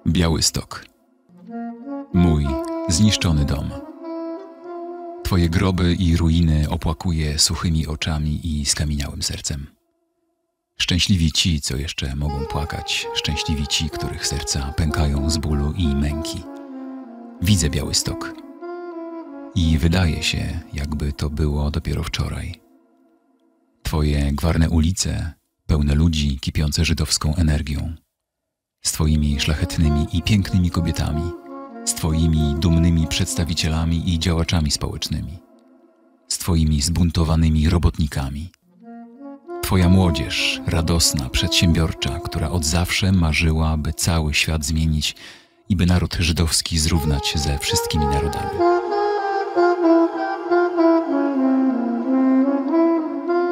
Białystok. Mój zniszczony dom. Twoje groby i ruiny opłakuję suchymi oczami i skamieniałym sercem. Szczęśliwi ci, co jeszcze mogą płakać, szczęśliwi ci, których serca pękają z bólu i męki. Widzę Białystok i wydaje się, jakby to było dopiero wczoraj. Twoje gwarne ulice, pełne ludzi kipiące żydowską energią, z twoimi szlachetnymi i pięknymi kobietami, z twoimi dumnymi przedstawicielami i działaczami społecznymi, z twoimi zbuntowanymi robotnikami. Twoja młodzież, radosna, przedsiębiorcza, która od zawsze marzyła, by cały świat zmienić i by naród żydowski zrównać ze wszystkimi narodami.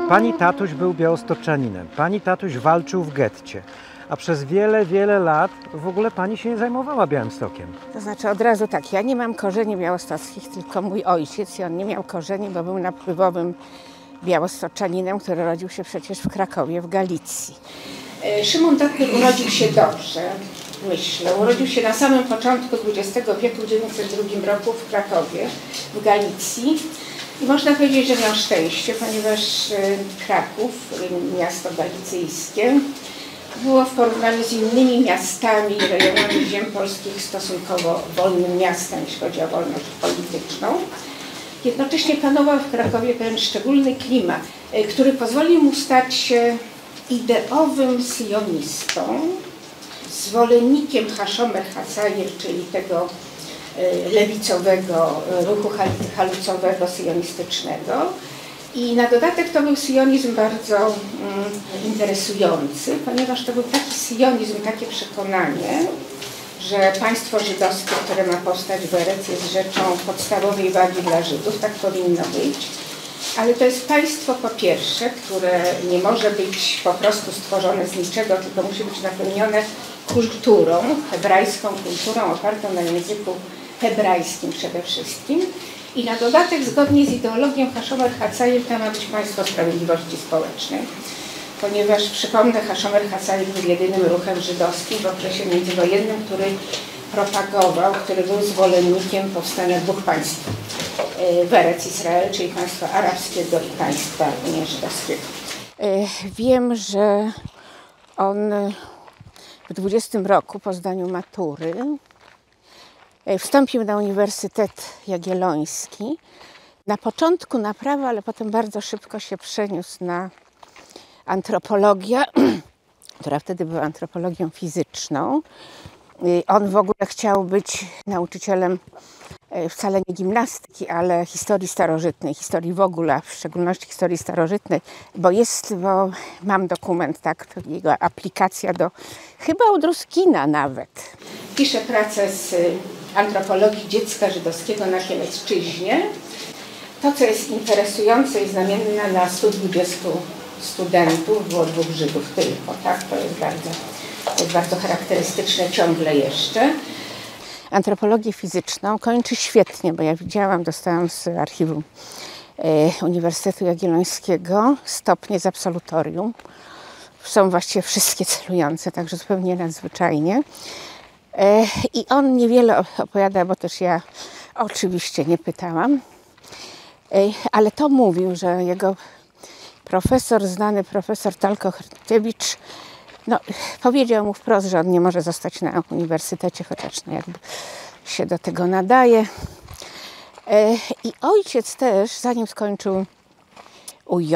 Pani tatuś był białostoczaninem. Pani tatuś walczył w getcie. A przez wiele, wiele lat w ogóle pani się nie zajmowała Białymstokiem. To znaczy od razu tak, ja nie mam korzeni białostockich, tylko mój ojciec i on nie miał korzeni, bo był napływowym białostoczaninem, który rodził się przecież w Krakowie, w Galicji. Szymon Dopiór urodził się dobrze, myślę. Urodził się na samym początku XX wieku, w 1902 roku w Krakowie, w Galicji. I można powiedzieć, że miał szczęście, ponieważ Kraków, miasto galicyjskie, było w porównaniu z innymi miastami i rejonami ziem polskich stosunkowo wolnym miastem, jeśli chodzi o wolność polityczną. Jednocześnie panował w Krakowie pewien szczególny klimat, który pozwolił mu stać się ideowym sionistą, zwolennikiem Hashomer Hatzair, czyli tego lewicowego ruchu halucowego, sionistycznego. I na dodatek to był sionizm bardzo interesujący, ponieważ to był taki sionizm, takie przekonanie, że państwo żydowskie, które ma powstać w Erec, jest rzeczą podstawowej wagi dla Żydów, tak powinno być. Ale to jest państwo po pierwsze, które nie może być po prostu stworzone z niczego, tylko musi być napełnione kulturą, hebrajską kulturą opartą na języku hebrajskim przede wszystkim. I na dodatek, zgodnie z ideologią Hashomer Hatzair, to ma być państwo sprawiedliwości społecznej. Ponieważ, przypomnę, Hashomer Hatzair był jedynym ruchem żydowskim w okresie międzywojennym, który propagował, który był zwolennikiem powstania dwóch państw w Erec Israel, czyli państwa arabskiego i państwa żydowskiego. Wiem, że on w 20 roku po zdaniu matury wstąpił na Uniwersytet Jagielloński. Na początku na prawo, ale potem bardzo szybko się przeniósł na antropologię, która wtedy była antropologią fizyczną. On w ogóle chciał być nauczycielem wcale nie gimnastyki, ale historii starożytnej, historii w ogóle, a w szczególności historii starożytnej, bo mam dokument, tak, jego aplikacja do, chyba od Ruskina nawet. Pisze pracę z antropologii dziecka żydowskiego na Kielewszczyźnie. To, co jest interesujące i znamienne na 120 studentów, było 2 Żydów tylko, tak, to jest bardzo charakterystyczne ciągle jeszcze. Antropologię fizyczną kończy świetnie, bo ja widziałam, dostałam z archiwum Uniwersytetu Jagiellońskiego stopnie z absolutorium. Są właściwie wszystkie celujące, także zupełnie nadzwyczajnie. I on niewiele opowiada, bo też ja oczywiście nie pytałam, ale to mówił, że jego znany profesor Talko Hrtkiewicz, powiedział mu wprost, że on nie może zostać na uniwersytecie, chociaż jakby się do tego nadaje. I ojciec też, zanim skończył UJ,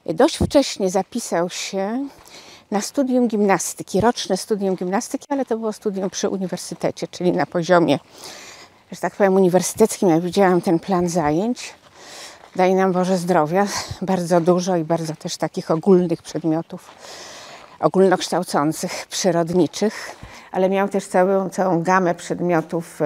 dość wcześnie zapisał się na studium gimnastyki, roczne studium gimnastyki, ale to było studium przy uniwersytecie, czyli na poziomie, że tak powiem, uniwersyteckim. Ja widziałam ten plan zajęć. Daj nam Boże zdrowia, bardzo dużo i bardzo też takich ogólnych przedmiotów, ogólnokształcących, przyrodniczych, ale miał też całą gamę przedmiotów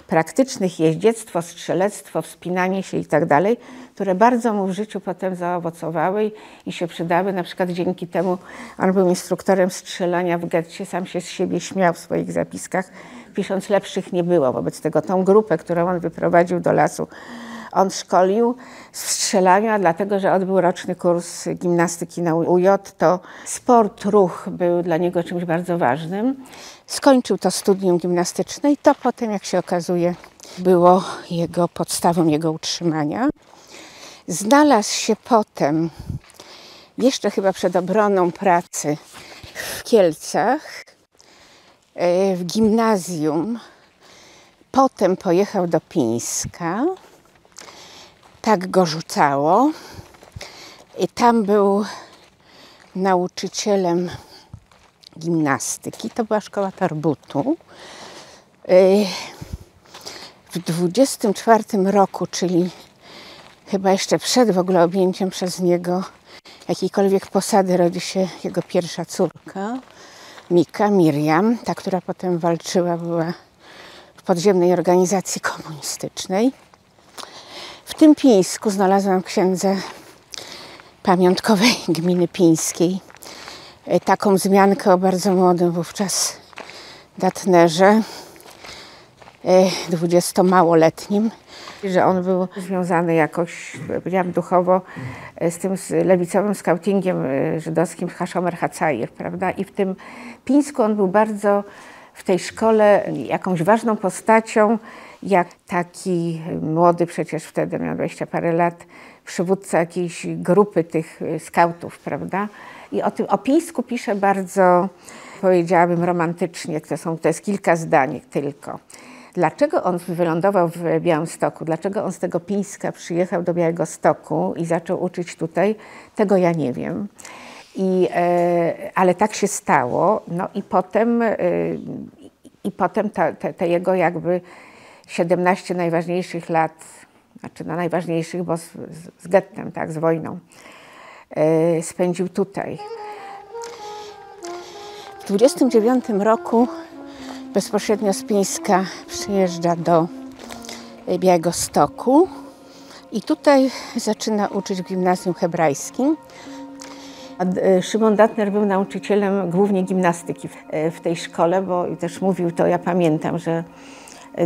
praktycznych, jeździectwo, strzelectwo, wspinanie się i tak dalej, które bardzo mu w życiu potem zaowocowały i się przydały. Na przykład dzięki temu on był instruktorem strzelania w getcie, sam się z siebie śmiał w swoich zapiskach, pisząc: lepszych nie było. Wobec tego tą grupę, którą on wyprowadził do lasu, On szkolił w strzelaniu, a dlatego, że odbył roczny kurs gimnastyki na UJ, to sport, ruch był dla niego czymś bardzo ważnym. Skończył to studium gimnastyczne i to potem, jak się okazuje, było jego podstawą jego utrzymania. Znalazł się potem, jeszcze chyba przed obroną pracy w Kielcach, w gimnazjum. Potem pojechał do Pińska. Tak go rzucało. I tam był nauczycielem gimnastyki. To była szkoła Tarbutu. W 24 roku, czyli chyba jeszcze przed w ogóle objęciem przez niego jakiejkolwiek posady, rodzi się jego pierwsza córka, Miriam, ta, która potem walczyła, była w podziemnej organizacji komunistycznej. W tym Pińsku znalazłam księdze pamiątkowej gminy pińskiej taką wzmiankę o bardzo młodym wówczas datnerze, 20-małoletnim, że on był związany jakoś, powiedziałam, duchowo z tym lewicowym skautingiem żydowskim Hashomer Hatzair, prawda? I w tym Pińsku on był bardzo w tej szkole jakąś ważną postacią, jak taki młody, przecież wtedy miał 20 parę lat, przywódca jakiejś grupy tych skautów, prawda? I o Pińsku pisze bardzo, powiedziałabym, romantycznie, to jest kilka zdań tylko. Dlaczego on wylądował w Białymstoku? Dlaczego on z tego Pińska przyjechał do Białegostoku i zaczął uczyć tutaj? Tego ja nie wiem. Ale tak się stało. No i potem te jego jakby 17 najważniejszych lat, znaczy najważniejszych, bo z gettem, tak, z wojną, spędził tutaj. W 29 roku bezpośrednio z Pińska przyjeżdża do Białegostoku i tutaj zaczyna uczyć w gimnazjum hebrajskim. Szymon Datner był nauczycielem głównie gimnastyki w tej szkole, bo też mówił to, ja pamiętam, że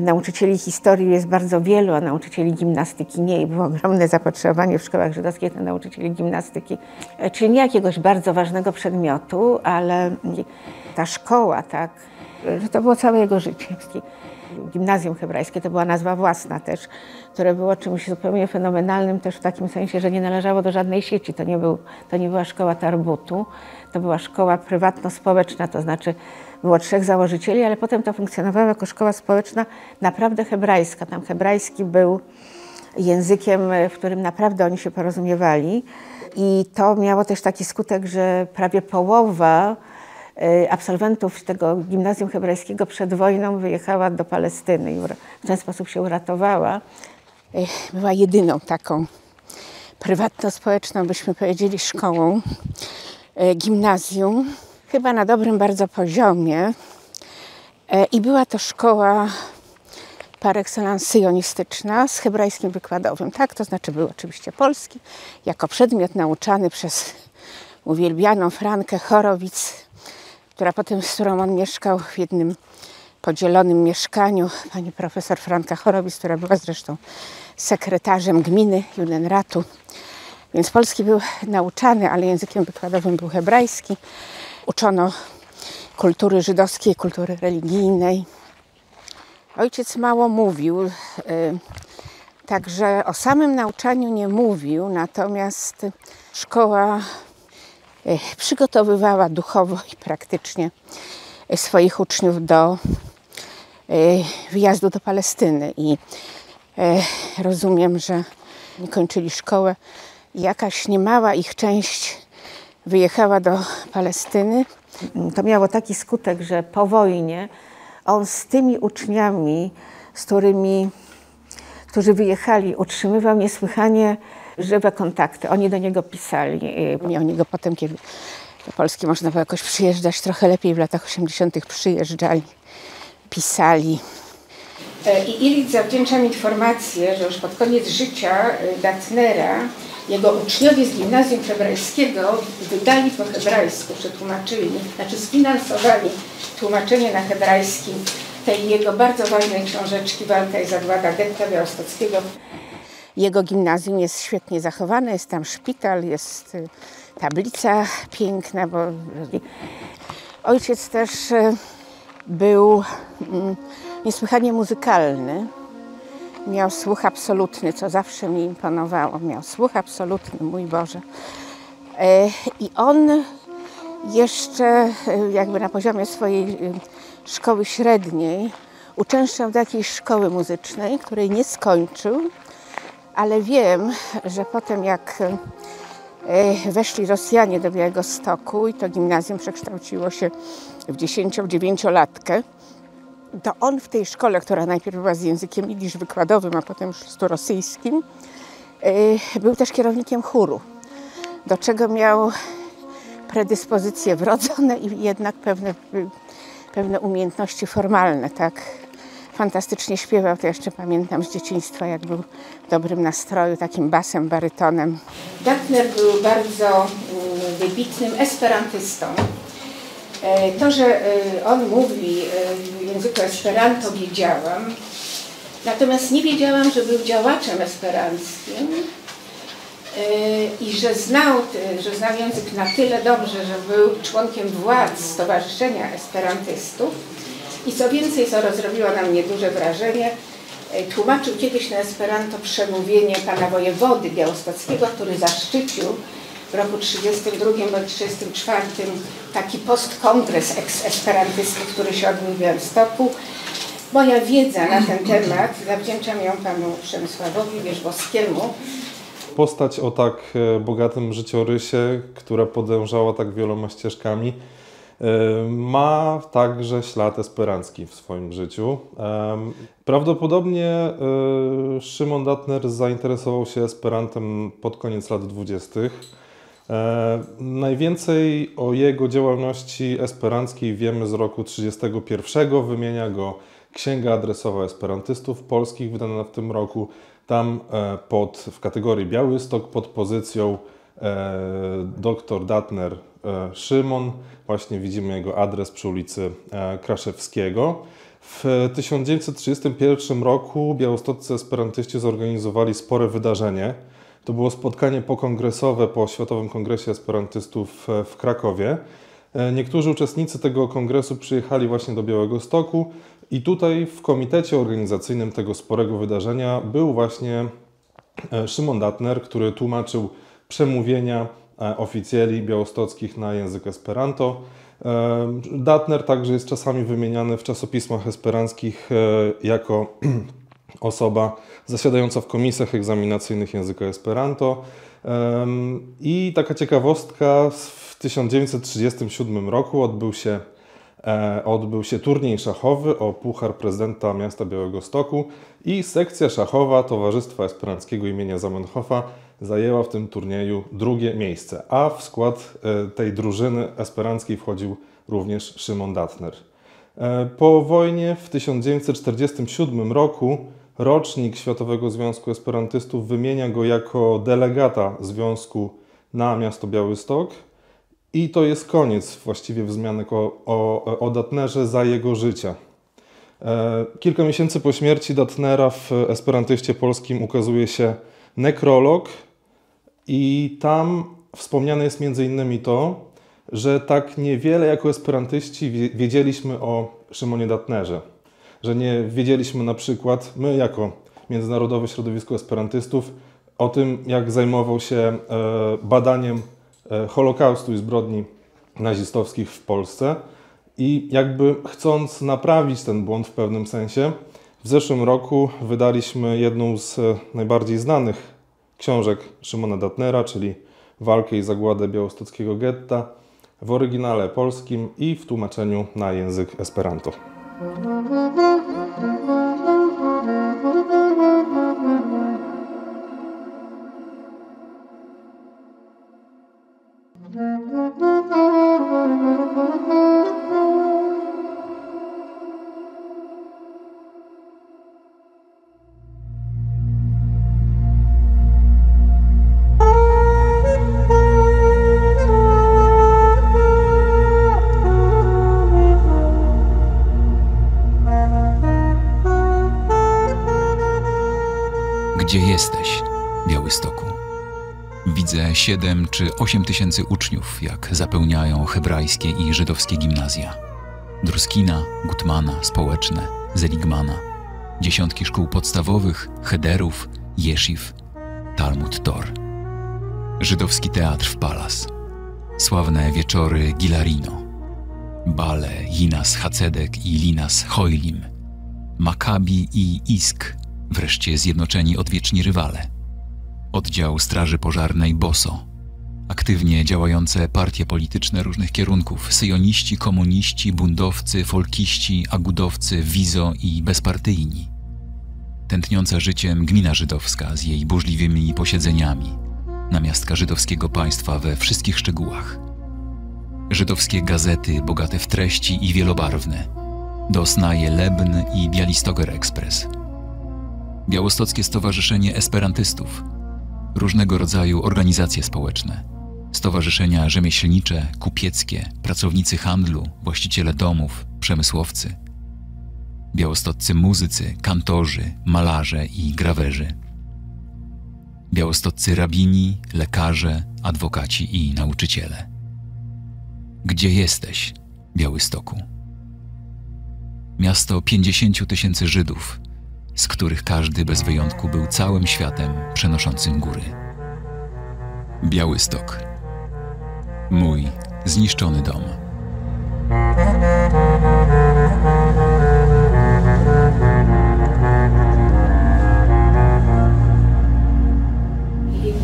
nauczycieli historii jest bardzo wielu, a nauczycieli gimnastyki nie. I było ogromne zapotrzebowanie w szkołach żydowskich na nauczycieli gimnastyki. Czyli nie jakiegoś bardzo ważnego przedmiotu, ale ta szkoła, tak, że to było całe jego życie. Gimnazjum hebrajskie to była nazwa własna też, które było czymś zupełnie fenomenalnym też w takim sensie, że nie należało do żadnej sieci. To nie była szkoła Tarbutu, to była szkoła prywatno-społeczna, to znaczy było 3 założycieli, ale potem to funkcjonowało jako szkoła społeczna naprawdę hebrajska. Tam hebrajski był językiem, w którym naprawdę oni się porozumiewali i to miało też taki skutek, że prawie połowa absolwentów tego gimnazjum hebrajskiego przed wojną wyjechała do Palestyny i w ten sposób się uratowała. Była jedyną taką prywatno-społeczną, byśmy powiedzieli, szkołą, gimnazjum, chyba na dobrym bardzo poziomie. I była to szkoła par excellence syjonistyczna z hebrajskim wykładowym. Tak, to znaczy był oczywiście polski, jako przedmiot nauczany przez uwielbianą Frankę Horowitz, z którą on mieszkał w jednym podzielonym mieszkaniu. Pani profesor Franka Horowitz, która była zresztą sekretarzem gminy Judenratu. Więc polski był nauczany, ale językiem wykładowym był hebrajski. Uczono kultury żydowskiej, kultury religijnej. Ojciec mało mówił, także o samym nauczaniu nie mówił, natomiast szkoła przygotowywała duchowo i praktycznie swoich uczniów do wyjazdu do Palestyny. I rozumiem, że kończyli szkołę. Jakaś niemała ich część wyjechała do Palestyny. To miało taki skutek, że po wojnie on z tymi uczniami, którzy wyjechali, utrzymywał niesłychanie żywe kontakty. Oni do niego pisali. Oni go potem, kiedy do Polski można było jakoś przyjeżdżać trochę lepiej, w latach 80. przyjeżdżali, pisali. I Illich zawdzięcza mi informację, że już pod koniec życia Datnera jego uczniowie z gimnazjum hebrajskiego wydali po hebrajsku, przetłumaczyli, znaczy sfinansowali tłumaczenie na hebrajski tej jego bardzo ważnej książeczki Walka i zagłada getta białostockiego. Jego gimnazjum jest świetnie zachowane, jest tam szpital, jest tablica piękna, bo ojciec też był niesłychanie muzykalny. Miał słuch absolutny, co zawsze mi imponowało. Miał słuch absolutny, mój Boże. I on jeszcze jakby na poziomie swojej szkoły średniej uczęszczał do jakiejś szkoły muzycznej, której nie skończył, ale wiem, że potem jak weszli Rosjanie do Białegostoku i to gimnazjum przekształciło się w 10-9-latkę, to on w tej szkole, która najpierw była z językiem jidysz wykładowym, a potem już rosyjskim, był też kierownikiem chóru, do czego miał predyspozycje wrodzone i jednak pewne umiejętności formalne, tak. Fantastycznie śpiewał, to jeszcze pamiętam z dzieciństwa, jak był w dobrym nastroju, takim basem, barytonem. Dattner był bardzo wybitnym esperantystą. To, że on mówi w języku esperanto, wiedziałam, natomiast nie wiedziałam, że był działaczem esperanckim i że znał język na tyle dobrze, że był członkiem władz Stowarzyszenia Esperantystów. I co więcej, co zrobiło na mnie duże wrażenie, tłumaczył kiedyś na esperanto przemówienie pana wojewody białostockiego, który zaszczycił w roku 1932 bądź 1934 taki postkongres esperantystów, który się odbył w Białymstoku. Moja wiedza na ten temat, zawdzięczam ją panu Przemysławowi Wierzbowskiemu. Postać o tak bogatym życiorysie, która podążała tak wieloma ścieżkami, ma także ślad esperancki w swoim życiu. Prawdopodobnie Szymon Dattner zainteresował się esperantem pod koniec lat 20. Najwięcej o jego działalności esperanckiej wiemy z roku 1931. Wymienia go Księga Adresowa Esperantystów Polskich, wydana w tym roku. Tam w kategorii Białystok pod pozycją dr Dattner Szymon. Właśnie widzimy jego adres przy ulicy Kraszewskiego. W 1931 roku białostoccy esperantyści zorganizowali spore wydarzenie. To było spotkanie pokongresowe po Światowym Kongresie Esperantystów w Krakowie. Niektórzy uczestnicy tego kongresu przyjechali właśnie do Białegostoku i tutaj w komitecie organizacyjnym tego sporego wydarzenia był właśnie Szymon Dattner, który tłumaczył przemówienia oficjeli białostockich na język esperanto. Dattner także jest czasami wymieniany w czasopismach esperanckich jako osoba zasiadająca w komisjach egzaminacyjnych języka esperanto. I taka ciekawostka, w 1937 roku odbył się turniej szachowy o Puchar Prezydenta Miasta Białegostoku i sekcja szachowa Towarzystwa Esperanckiego imienia Zamenhofa zajęła w tym turnieju drugie miejsce, a w skład tej drużyny esperanckiej wchodził również Szymon Dattner. Po wojnie w 1947 roku rocznik Światowego Związku Esperantystów wymienia go jako delegata związku na miasto Białystok i to jest koniec właściwie wzmianek o Dattnerze za jego życia. Kilka miesięcy po śmierci Dattnera w Esperantyście Polskim ukazuje się nekrolog i tam wspomniane jest m.in. to, że tak niewiele jako esperantyści wiedzieliśmy o Szymonie Dattnerze. Że nie wiedzieliśmy na przykład, my jako Międzynarodowe Środowisko Esperantystów, o tym, jak zajmował się badaniem Holokaustu i zbrodni nazistowskich w Polsce. I jakby chcąc naprawić ten błąd w pewnym sensie, w zeszłym roku wydaliśmy jedną z najbardziej znanych książek Szymona Dattnera, czyli Walkę i zagładę białostockiego getta, w oryginale polskim i w tłumaczeniu na język esperanto. Gdzie jesteś? Białegostoku. Widzę 7 czy 8 tysięcy uczniów, jak zapełniają hebrajskie i żydowskie gimnazja. Druskina, Gutmana, Społeczne, Zeligmana, dziesiątki szkół podstawowych, cheder-ów, jesziw, Talmud Tor. Żydowski teatr w Palas, sławne wieczory Gilarino, bale Jinas Hacedek i Linas Hoilim, Makabi i Isk, wreszcie zjednoczeni odwieczni rywale. Oddział Straży Pożarnej Boso, aktywnie działające partie polityczne różnych kierunków, syjoniści, komuniści, bundowcy, folkiści, agudowcy, wizo i bezpartyjni. Tętniąca życiem gmina żydowska z jej burzliwymi posiedzeniami, namiastka żydowskiego państwa we wszystkich szczegółach. Żydowskie gazety bogate w treści i wielobarwne, Dosnaje Lebn i Bialystoker Express. Białostockie Stowarzyszenie Esperantystów, różnego rodzaju organizacje społeczne, stowarzyszenia rzemieślnicze, kupieckie, pracownicy handlu, właściciele domów, przemysłowcy, białostoccy muzycy, kantorzy, malarze i grawerzy, białostoccy rabini, lekarze, adwokaci i nauczyciele. Gdzie jesteś, Białegostoku? Miasto 50 tysięcy Żydów, z których każdy bez wyjątku był całym światem przenoszącym góry. Białystok. Mój zniszczony dom.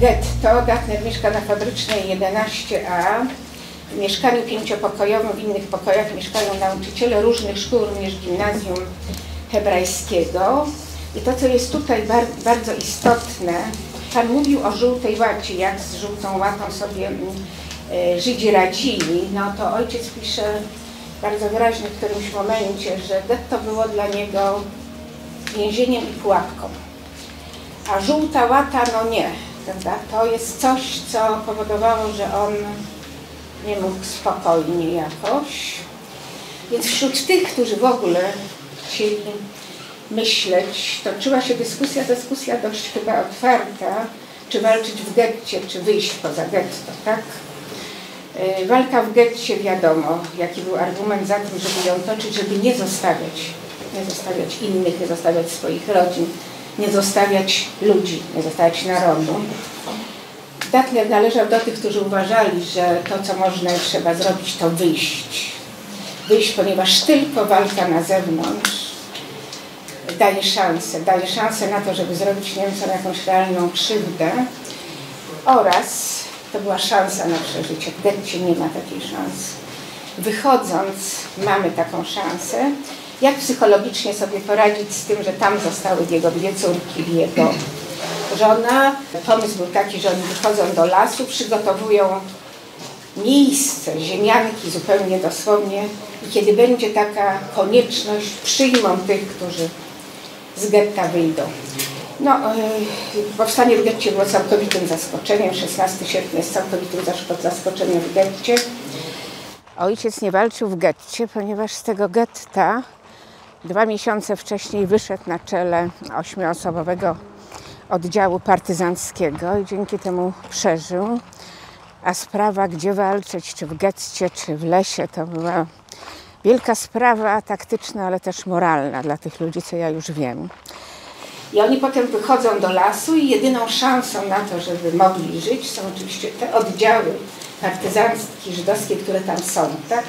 Getto. Daphne mieszka na Fabrycznej 11A. W mieszkaniu 5-pokojowym, w innych pokojach mieszkają nauczyciele różnych szkół, również gimnazjum hebrajskiego. I to, co jest tutaj bardzo istotne, Pan mówił o żółtej łacie, jak z żółtą łatą sobie Żydzi radzili. No to ojciec pisze bardzo wyraźnie w którymś momencie, że getto było dla niego więzieniem i pułapką. A żółta łata, no nie, prawda? To jest coś, co powodowało, że on nie mógł spokojnie jakoś. Więc wśród tych, którzy w ogóle chcieli myśleć, toczyła się dyskusja dość chyba otwarta, czy walczyć w getcie, czy wyjść poza getto, tak? Walka w getcie, wiadomo, jaki był argument za tym, żeby ją toczyć, żeby nie zostawiać innych, nie zostawiać swoich rodzin, nie zostawiać ludzi, nie zostawiać narodu. Datner należał do tych, którzy uważali, że to, co można i trzeba zrobić, to wyjść. Wyjść, ponieważ tylko walka na zewnątrz daje szansę na to, żeby zrobić Niemcom jakąś realną krzywdę oraz to była szansa na przeżycie. W getcie nie ma takiej szansy. Wychodząc mamy taką szansę. Jak psychologicznie sobie poradzić z tym, że tam zostały jego 2 córki i jego żona. Pomysł był taki, że oni wychodzą do lasu, przygotowują miejsce, ziemianki zupełnie dosłownie i kiedy będzie taka konieczność, przyjmą tych, którzy z getta wyjdą. No, powstanie w getcie było całkowitym zaskoczeniem. 16 sierpnia jest całkowitym zaskoczeniem w getcie. Ojciec nie walczył w getcie, ponieważ z tego getta 2 miesiące wcześniej wyszedł na czele 8-osobowego oddziału partyzanckiego i dzięki temu przeżył. A sprawa, gdzie walczyć, czy w getcie, czy w lesie, to była wielka sprawa taktyczna, ale też moralna dla tych ludzi, co ja już wiem. I oni potem wychodzą do lasu i jedyną szansą na to, żeby mogli żyć, są oczywiście te oddziały partyzanckie, żydowskie, które tam są, tak?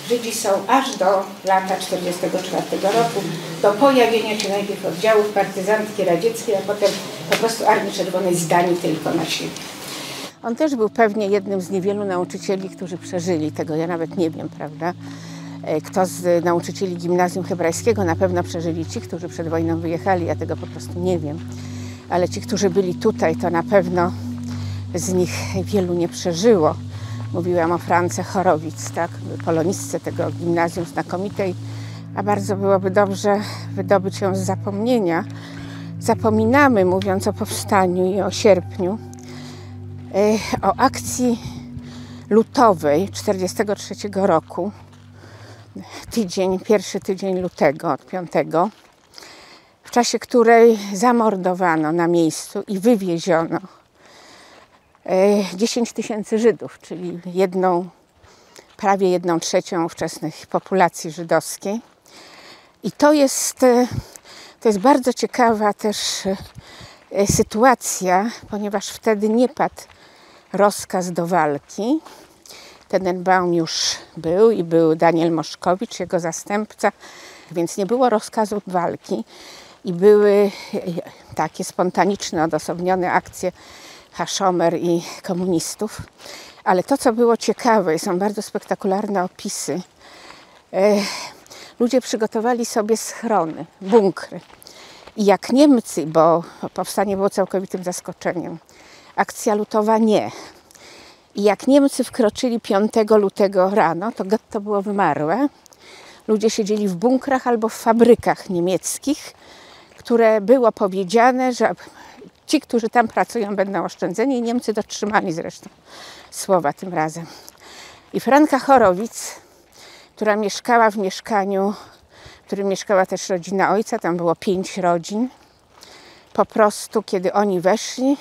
Żydzi są aż do lata 1944 roku, do pojawienia się najpierw oddziałów partyzanckich radzieckiej, a potem po prostu Armii Czerwonej zdani tylko na siebie. On też był pewnie jednym z niewielu nauczycieli, którzy przeżyli tego. Ja nawet nie wiem, prawda? Kto z nauczycieli gimnazjum hebrajskiego na pewno przeżyli ci, którzy przed wojną wyjechali, ja tego po prostu nie wiem. Ale ci, którzy byli tutaj, to na pewno z nich wielu nie przeżyło. Mówiłam o France Chorowic, tak? Polonistce tego gimnazjum znakomitej, a bardzo byłoby dobrze wydobyć ją z zapomnienia. Zapominamy, mówiąc o powstaniu i o sierpniu, o akcji lutowej 1943 roku, pierwszy tydzień lutego od 5. W czasie której zamordowano na miejscu i wywieziono 10 000 Żydów, czyli prawie 1/3 ówczesnej populacji żydowskiej. I to jest bardzo ciekawa też sytuacja, ponieważ wtedy nie padł rozkaz do walki. Tenenbaum już był i był Daniel Moszkowicz, jego zastępca, więc nie było rozkazu walki i były takie spontaniczne, odosobnione akcje Hashomer i komunistów. Ale to, co było ciekawe i są bardzo spektakularne opisy, ludzie przygotowali sobie schrony, bunkry. I jak Niemcy, bo powstanie było całkowitym zaskoczeniem, akcja lutowa nie. I jak Niemcy wkroczyli 5 lutego rano, to getto było wymarłe. Ludzie siedzieli w bunkrach albo w fabrykach niemieckich, które było powiedziane, że ci, którzy tam pracują, będą oszczędzeni i Niemcy dotrzymali zresztą słowa tym razem. I Franka Chorowic, która mieszkała w mieszkaniu, w którym mieszkała też rodzina ojca, tam było 5 rodzin, po prostu kiedy oni weszli,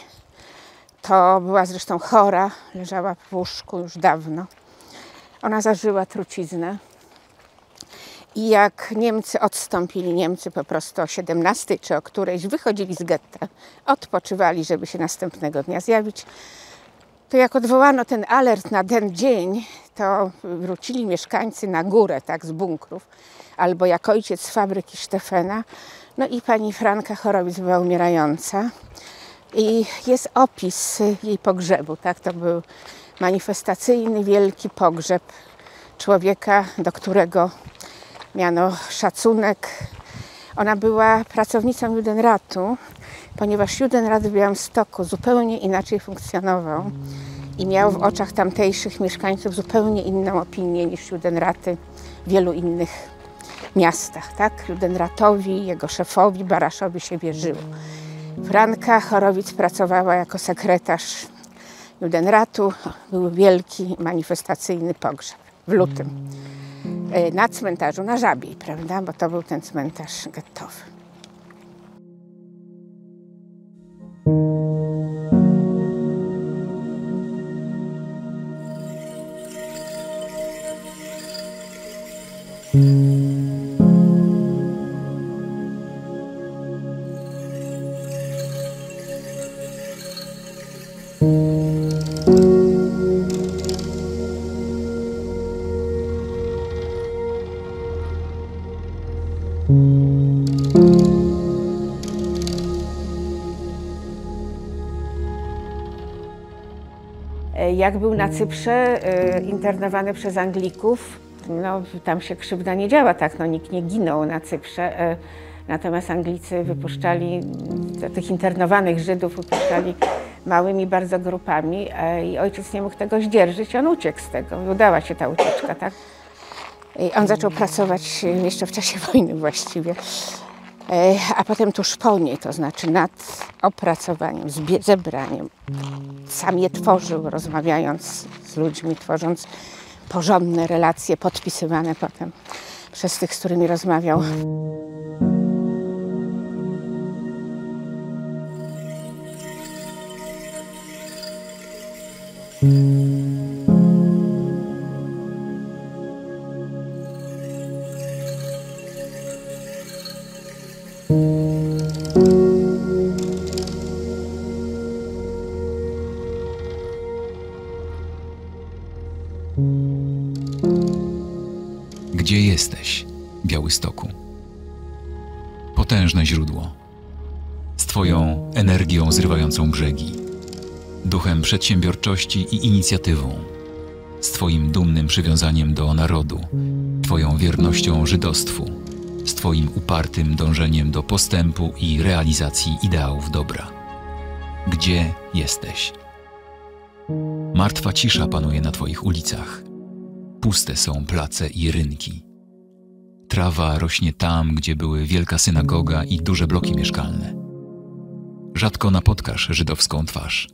to była zresztą chora, leżała w łóżku już dawno. Ona zażyła truciznę. I jak Niemcy odstąpili, po prostu o 17 czy o którejś wychodzili z getta, odpoczywali, żeby się następnego dnia zjawić, to jak odwołano ten alert na ten dzień, to wrócili mieszkańcy na górę, tak, z bunkrów, albo jak ojciec z fabryki Stefena. No i pani Franka Chorowic była umierająca. I jest opis jej pogrzebu, tak, to był manifestacyjny, wielki pogrzeb człowieka, do którego miano szacunek. Ona była pracownicą Judenratu, ponieważ Judenrat w Białymstoku zupełnie inaczej funkcjonował i miał w oczach tamtejszych mieszkańców zupełnie inną opinię niż Judenraty w wielu innych miastach. Tak? Judenratowi, jego szefowi, Baraszowi się wierzyło. Franka Chorowic pracowała jako sekretarz Judenratu. Był wielki manifestacyjny pogrzeb w lutym. Na cmentarzu na Żabiej, prawda? Bo to był ten cmentarz gettowy. Jak był na Cyprze internowany przez Anglików, no tam się krzywda nie działa, tak, no nikt nie ginął na Cyprze, natomiast Anglicy wypuszczali tych internowanych Żydów, wypuszczali małymi bardzo grupami i ojciec nie mógł tego zdzierżyć, on uciekł z tego, udała się ta ucieczka, tak. I on zaczął pracować jeszcze w czasie wojny właściwie, a potem tuż po niej, to znaczy nad opracowaniem, zebraniem. Sam je tworzył, rozmawiając z ludźmi, tworząc porządne relacje, podpisywane potem przez tych, z którymi rozmawiał. Gdzie jesteś, Białegostoku? Potężne źródło, z Twoją energią zrywającą brzegi, duchem przedsiębiorczości i inicjatywą, z Twoim dumnym przywiązaniem do narodu, Twoją wiernością żydostwu, z Twoim upartym dążeniem do postępu i realizacji ideałów dobra. Gdzie jesteś? Martwa cisza panuje na Twoich ulicach. Puste są place i rynki. Trawa rośnie tam, gdzie były wielka synagoga i duże bloki mieszkalne. Rzadko napotkasz żydowską twarz.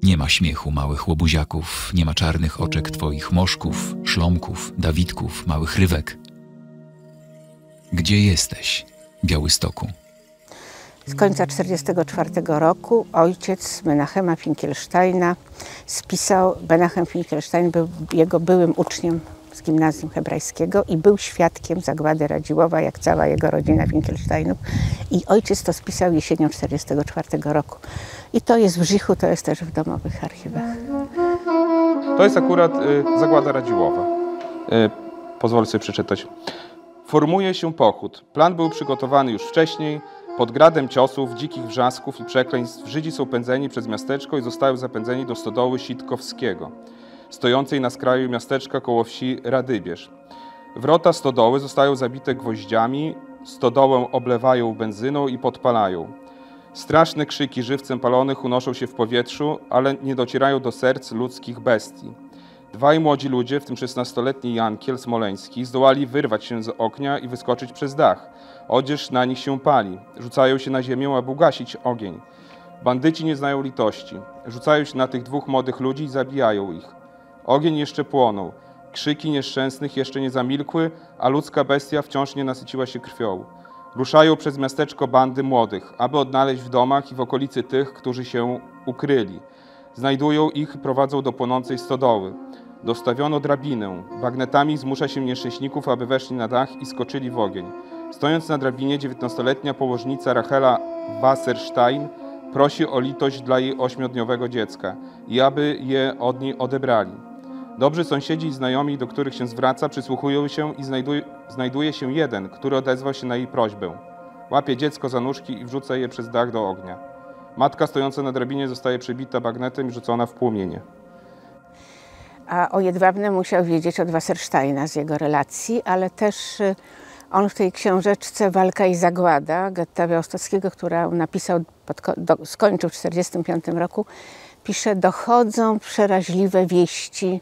Nie ma śmiechu małych łobuziaków, nie ma czarnych oczek Twoich moszków, szlomków, dawidków, małych rywek. Gdzie jesteś, Białegostoku? z końca 1944 roku ojciec Menachema Finkelsteina spisał, Menachem Finkelstein był jego byłym uczniem z gimnazjum hebrajskiego i był świadkiem zagłady Radziłowa, jak cała jego rodzina Finkelsteinów. I ojciec to spisał jesienią 1944 roku. I to jest w Brzichu, to jest też w domowych archiwach. To jest akurat zagłada Radziłowa. Pozwolę sobie przeczytać. Formuje się pochód. Plan był przygotowany już wcześniej. Pod gradem ciosów, dzikich wrzasków i przekleństw Żydzi są pędzeni przez miasteczko i zostają zapędzeni do stodoły Sitkowskiego, stojącej na skraju miasteczka koło wsi Radybierz. Wrota stodoły zostają zabite gwoździami, stodołę oblewają benzyną i podpalają. Straszne krzyki żywcem palonych unoszą się w powietrzu, ale nie docierają do serc ludzkich bestii. Dwaj młodzi ludzie, w tym 16-letni Jankiel Smoleński, zdołali wyrwać się z oknia i wyskoczyć przez dach. Odzież na nich się pali. Rzucają się na ziemię, aby ugasić ogień. Bandyci nie znają litości. Rzucają się na tych dwóch młodych ludzi i zabijają ich. Ogień jeszcze płonął. Krzyki nieszczęsnych jeszcze nie zamilkły, a ludzka bestia wciąż nie nasyciła się krwią. Ruszają przez miasteczko bandy młodych, aby odnaleźć w domach i w okolicy tych, którzy się ukryli. Znajdują ich i prowadzą do płonącej stodoły. Dostawiono drabinę. Bagnetami zmusza się nieszczęśników, aby weszli na dach i skoczyli w ogień. Stojąc na drabinie, 19-letnia położnica Rachela Wasserstein prosi o litość dla jej 8-dniowego dziecka i aby je od niej odebrali. Dobrzy sąsiedzi i znajomi, do których się zwraca, przysłuchują się i znajduje się jeden, który odezwał się na jej prośbę. Łapie dziecko za nóżki i wrzuca je przez dach do ognia. Matka stojąca na drabinie zostaje przebita bagnetem i rzucona w płomienie. A o Jedwabnym musiał wiedzieć od Wassersteina z jego relacji, ale też on w tej książeczce Walka i zagłada Getta Białostockiego, którą napisał, skończył w 1945 roku, pisze: dochodzą przeraźliwe wieści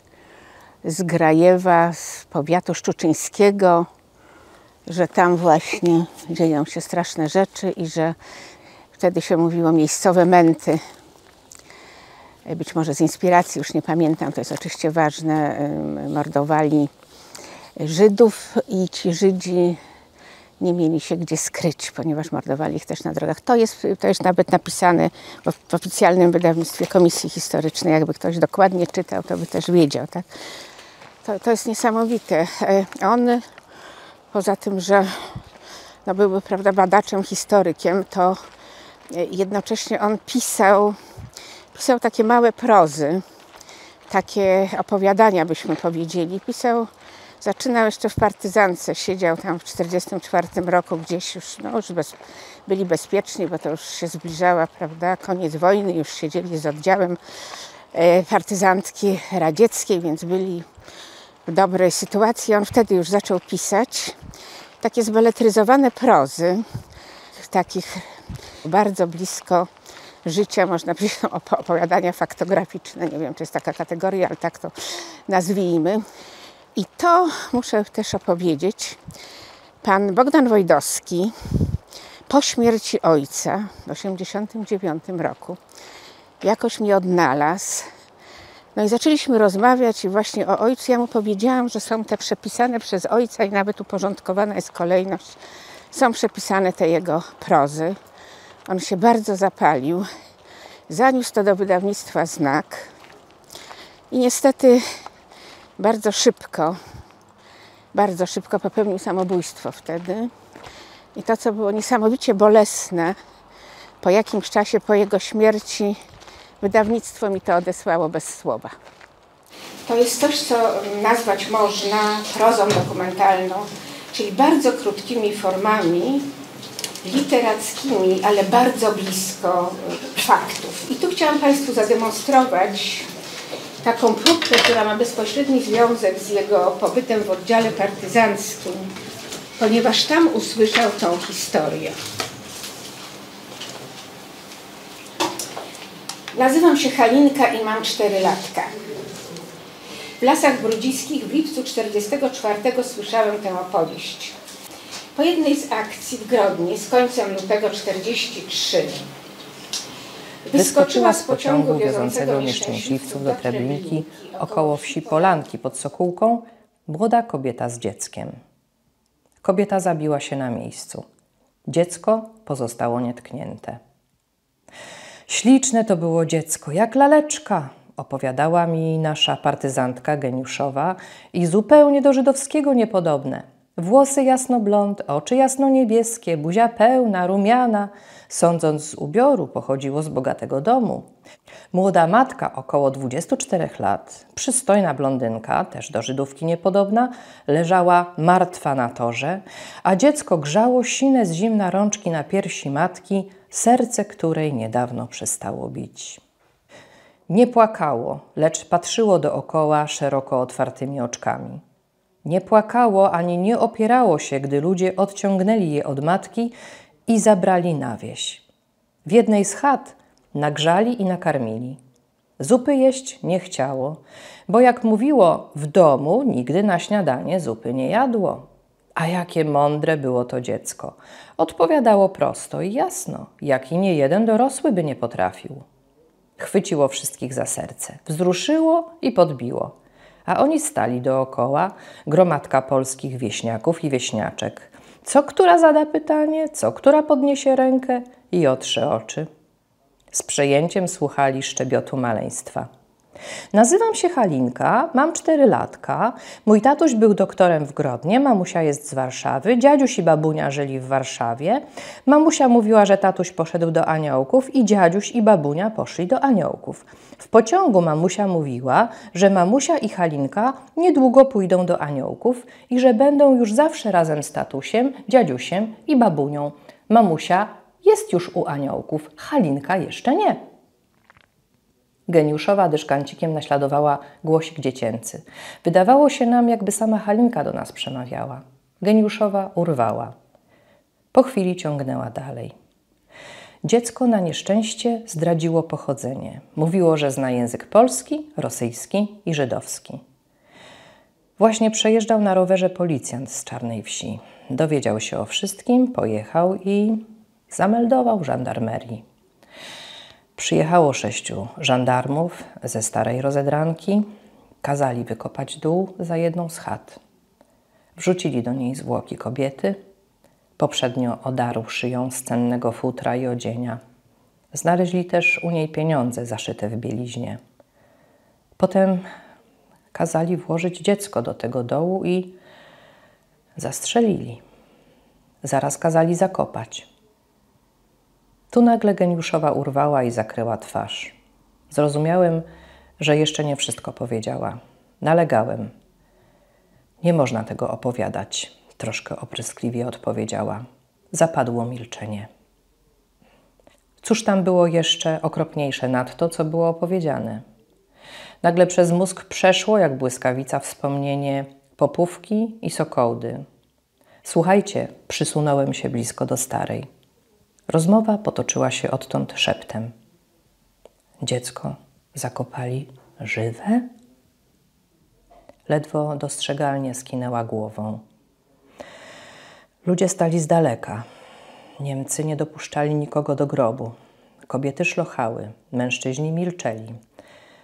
z Grajewa, z powiatu szczuczyńskiego, że tam właśnie dzieją się straszne rzeczy i że wtedy się mówiło miejscowe menty. Być może z inspiracji, już nie pamiętam, to jest oczywiście ważne, mordowali Żydów i ci Żydzi nie mieli się gdzie skryć, ponieważ mordowali ich też na drogach. To jest nawet napisane w oficjalnym wydawnictwie Komisji Historycznej. Jakby ktoś dokładnie czytał, to by też wiedział. Tak? To jest niesamowite. On, poza tym, że byłby, prawda, badaczem, historykiem, to jednocześnie on pisał takie małe prozy, takie opowiadania, byśmy powiedzieli. Zaczynał jeszcze w partyzance, siedział tam w 1944 roku gdzieś już, byli bezpieczni, bo to już się zbliżała, prawda, koniec wojny, już siedzieli z oddziałem partyzantki radzieckiej, więc byli w dobrej sytuacji. On wtedy już zaczął pisać takie zbeletryzowane prozy, takich bardzo blisko życia, można powiedzieć, opowiadania faktograficzne, nie wiem, czy jest taka kategoria, ale tak to nazwijmy. I to muszę też opowiedzieć. Pan Bogdan Wojdowski po śmierci ojca w 1989 roku jakoś mnie odnalazł. No i zaczęliśmy rozmawiać i właśnie o ojcu. Ja mu powiedziałam, że są te przepisane przez ojca i nawet uporządkowana jest kolejność. Są przepisane te jego prozy. On się bardzo zapalił. Zaniósł to do wydawnictwa Znak. I niestety bardzo szybko popełnił samobójstwo wtedy. I to, co było niesamowicie bolesne, po jakimś czasie po jego śmierci wydawnictwo mi to odesłało bez słowa. To jest coś, co nazwać można prozą dokumentalną, czyli bardzo krótkimi formami literackimi, ale bardzo blisko faktów. I tu chciałam Państwu zademonstrować taką próbkę, która ma bezpośredni związek z jego pobytem w oddziale partyzanckim, ponieważ tam usłyszał tą historię. Nazywam się Halinka i mam 4 latka. W Lasach Brudziskich w lipcu 1944 słyszałem tę opowieść. Po jednej z akcji w Grodnie z końcem lutego 1943 wyskoczyła z pociągu wiozącego nieszczęśliwców do Treblinki około wsi Polanki pod Sokółką młoda kobieta z dzieckiem. Kobieta zabiła się na miejscu. Dziecko pozostało nietknięte. Śliczne to było dziecko, jak laleczka, opowiadała mi nasza partyzantka geniuszowa i zupełnie do żydowskiego niepodobne. Włosy jasnoblond, oczy jasnoniebieskie, buzia pełna, rumiana. Sądząc z ubioru, pochodziło z bogatego domu. Młoda matka, około 24 lat, przystojna blondynka, też do Żydówki niepodobna, leżała martwa na torze, a dziecko grzało sine z zimna rączki na piersi matki, serce której niedawno przestało bić. Nie płakało, lecz patrzyło dookoła szeroko otwartymi oczkami. Nie płakało ani nie opierało się, gdy ludzie odciągnęli je od matki i zabrali na wieś. W jednej z chat nagrzali i nakarmili. Zupy jeść nie chciało, bo jak mówiło, w domu nigdy na śniadanie zupy nie jadło. A jakie mądre było to dziecko. Odpowiadało prosto i jasno, jak i niejeden dorosły by nie potrafił. Chwyciło wszystkich za serce, wzruszyło i podbiło. A oni stali dookoła, gromadka polskich wieśniaków i wieśniaczek. Co która zada pytanie, co która podniesie rękę i otrze oczy. Z przejęciem słuchali szczebiotu maleństwa. Nazywam się Halinka, mam 4 latka, mój tatuś był doktorem w Grodnie, mamusia jest z Warszawy, dziaduś i babunia żyli w Warszawie. Mamusia mówiła, że tatuś poszedł do aniołków i dziaduś i babunia poszli do aniołków. W pociągu mamusia mówiła, że mamusia i Halinka niedługo pójdą do aniołków i że będą już zawsze razem z tatusiem, dziadziusiem i babunią. Mamusia jest już u aniołków, Halinka jeszcze nie. Geniuszowa dyszkancikiem naśladowała głosik dziecięcy. Wydawało się nam, jakby sama Halinka do nas przemawiała. Geniuszowa urwała. Po chwili ciągnęła dalej. Dziecko na nieszczęście zdradziło pochodzenie. Mówiło, że zna język polski, rosyjski i żydowski. Właśnie przejeżdżał na rowerze policjant z Czarnej Wsi. Dowiedział się o wszystkim, pojechał i zameldował żandarmerii. Przyjechało 6 żandarmów ze Starej Rozedranki, kazali wykopać dół za jedną z chat. Wrzucili do niej zwłoki kobiety, poprzednio odarłszy ją z cennego futra i odzienia. Znaleźli też u niej pieniądze zaszyte w bieliźnie. Potem kazali włożyć dziecko do tego dołu i zastrzelili. Zaraz kazali zakopać. Tu nagle geniuszowa urwała i zakryła twarz. Zrozumiałem, że jeszcze nie wszystko powiedziała. Nalegałem. Nie można tego opowiadać, troszkę opryskliwie odpowiedziała. Zapadło milczenie. Cóż tam było jeszcze okropniejsze nad to, co było opowiedziane? Nagle przez mózg przeszło, jak błyskawica, wspomnienie Popówki i Sokołdy. Słuchajcie, przysunąłem się blisko do Starej. Rozmowa potoczyła się odtąd szeptem. Dziecko zakopali żywe? Ledwo dostrzegalnie skinęła głową. Ludzie stali z daleka. Niemcy nie dopuszczali nikogo do grobu. Kobiety szlochały, mężczyźni milczeli.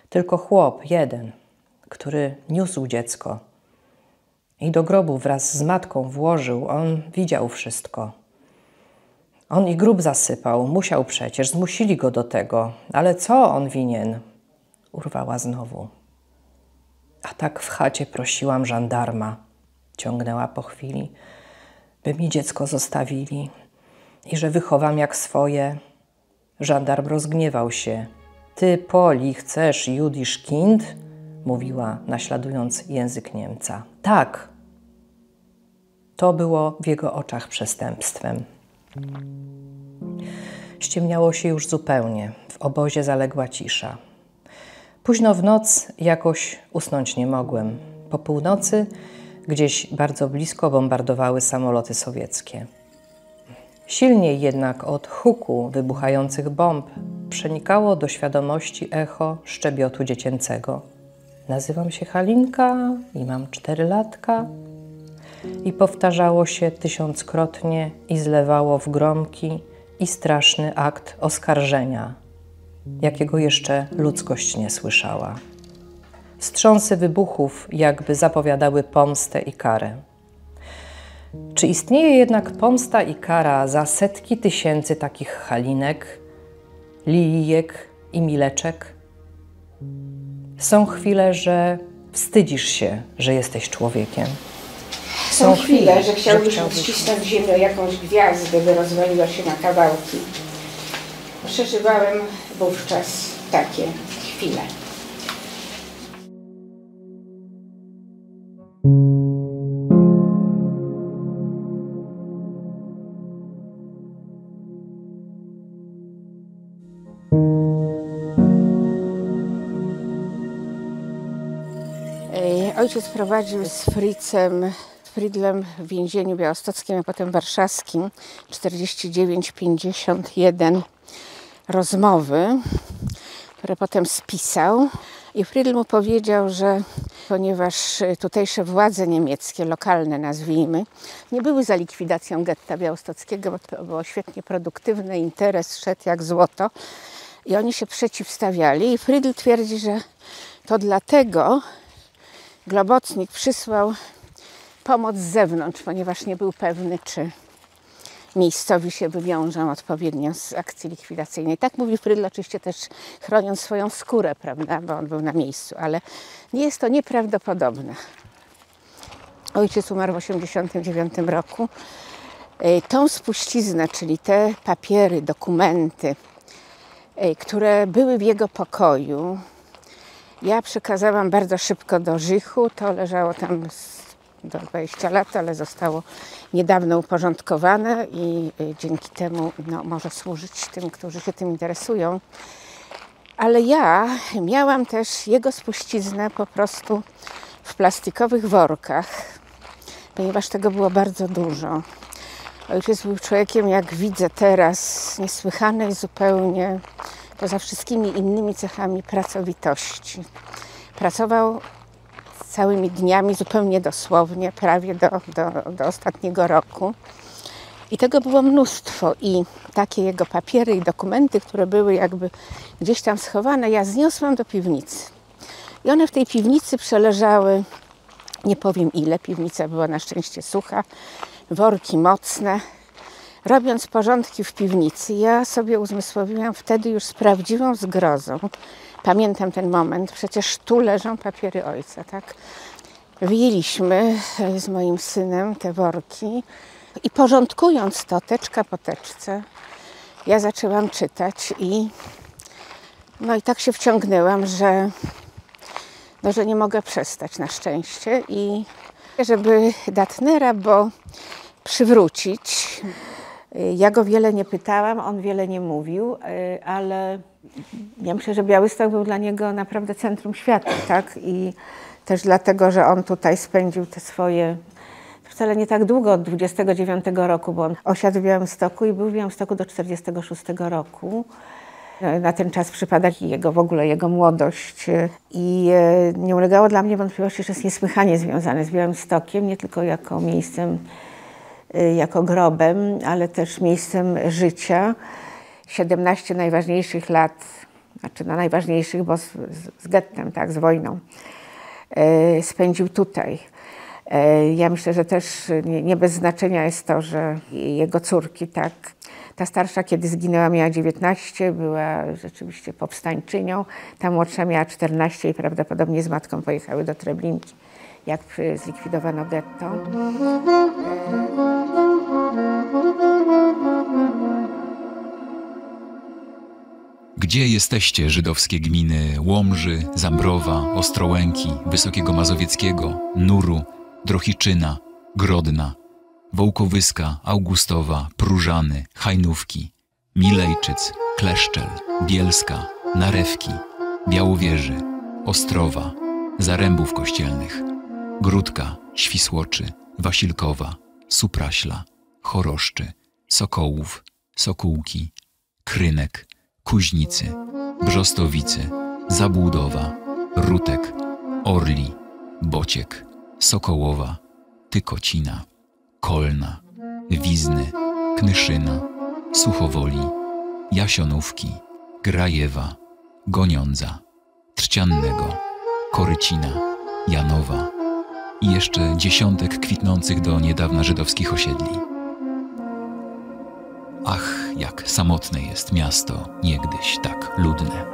Tylko chłop, jeden, który niósł dziecko i do grobu wraz z matką włożył, on widział wszystko. On i grób zasypał, musiał przecież, zmusili go do tego. Ale co on winien? Urwała znowu. A tak w chacie prosiłam żandarma, ciągnęła po chwili, by mi dziecko zostawili i że wychowam jak swoje. Żandarm rozgniewał się. Ty, Poli, chcesz Judisch Kind? Mówiła, naśladując język Niemca. Tak. To było w jego oczach przestępstwem. Ściemniało się już zupełnie. W obozie zaległa cisza. Późno w noc jakoś usnąć nie mogłem. Po północy gdzieś bardzo blisko bombardowały samoloty sowieckie. Silniej jednak od huku wybuchających bomb przenikało do świadomości echo szczebiotu dziecięcego. Nazywam się Halinka i mam 4 latka. I powtarzało się 1000-krotnie i zlewało w gromki i straszny akt oskarżenia, jakiego jeszcze ludzkość nie słyszała. Wstrząsy wybuchów jakby zapowiadały pomstę i karę. Czy istnieje jednak pomsta i kara za setki tysięcy takich Halinek, Lilijek i Mileczek? Są chwile, że wstydzisz się, że jesteś człowiekiem. Są chwile, że chciałbyś odcisnąć w ziemię jakąś gwiazdę, by rozwaliła się na kawałki. Przeżywałem wówczas takie chwile. Ojciec prowadził z Friedlem w więzieniu białostockim, a potem warszawskim 49-51 rozmowy, które potem spisał. I Friedl mu powiedział, że ponieważ tutejsze władze niemieckie, lokalne nazwijmy, nie były za likwidacją getta białostockiego, bo to było świetnie produktywne, interes szedł jak złoto i oni się przeciwstawiali. I Friedl twierdzi, że to dlatego Globocnik przysłał pomoc z zewnątrz, ponieważ nie był pewny, czy miejscowi się wywiążą odpowiednio z akcji likwidacyjnej. Tak mówi Friedl, oczywiście też chroniąc swoją skórę, prawda, bo on był na miejscu, ale nie jest to nieprawdopodobne. Ojciec umarł w 1989 roku. Tą spuściznę, czyli te papiery, dokumenty, które były w jego pokoju, ja przekazałam bardzo szybko do Żychu. To leżało tam do 20 lat, ale zostało niedawno uporządkowane i dzięki temu może służyć tym, którzy się tym interesują. Ale ja miałam też jego spuściznę po prostu w plastikowych workach, ponieważ tego było bardzo dużo. Ojciec był człowiekiem, jak widzę teraz, niesłychanej zupełnie, poza wszystkimi innymi cechami, pracowitości. Pracował całymi dniami, zupełnie dosłownie, prawie do ostatniego roku. I tego było mnóstwo. I takie jego papiery i dokumenty, które były jakby gdzieś tam schowane, ja zniosłam do piwnicy. I one w tej piwnicy przeleżały, nie powiem ile, piwnica była na szczęście sucha, worki mocne. Robiąc porządki w piwnicy, ja sobie uzmysłowiłam wtedy już z prawdziwą zgrozą. Pamiętam ten moment, przecież tu leżą papiery ojca, tak? Wyjęliśmy z moim synem te worki i porządkując to teczka po teczce, ja zaczęłam czytać i tak się wciągnęłam, że nie mogę przestać na szczęście i żeby Datnera, bo przywrócić. Ja go wiele nie pytałam, on wiele nie mówił, ale ja myślę, że Białystok był dla niego naprawdę centrum świata, tak? I też dlatego, że on tutaj spędził te swoje, wcale nie tak długo, od 29 roku, bo on osiadł w Białymstoku i był w Białymstoku do 46 roku. Na ten czas przypada w ogóle jego młodość. I nie ulegało dla mnie wątpliwości, że jest niesłychanie związany z Białymstokiem, nie tylko jako miejscem, jako grobem, ale też miejscem życia. 17 najważniejszych lat, najważniejszych, bo z gettem, tak, z wojną, spędził tutaj. Ja myślę, że też nie bez znaczenia jest to, że jego córki, tak, ta starsza, kiedy zginęła, miała 19, była rzeczywiście powstańczynią, ta młodsza miała 14 i prawdopodobnie z matką pojechały do Treblinki, jak zlikwidowano getto. Gdzie jesteście, żydowskie gminy Łomży, Zambrowa, Ostrołęki, Wysokiego Mazowieckiego, Nuru, Drohiczyna, Grodna, Wołkowyska, Augustowa, Próżany, Hajnówki, Milejczyc, Kleszczel, Bielska, Narewki, Białowieży, Ostrowa, Zarębów Kościelnych, Gródka, Świsłoczy, Wasilkowa, Supraśla, Choroszczy, Sokołów, Sokółki, Krynek, Kuźnicy, Brzostowicy, Zabłudowa, Rutek, Orli, Bociek, Sokołowa, Tykocina, Kolna, Wizny, Knyszyna, Suchowoli, Jasionówki, Grajewa, Goniądza, Trzciannego, Korycina, Janowa, i jeszcze dziesiątek kwitnących do niedawna żydowskich osiedli. Ach, jak samotne jest miasto, niegdyś tak ludne.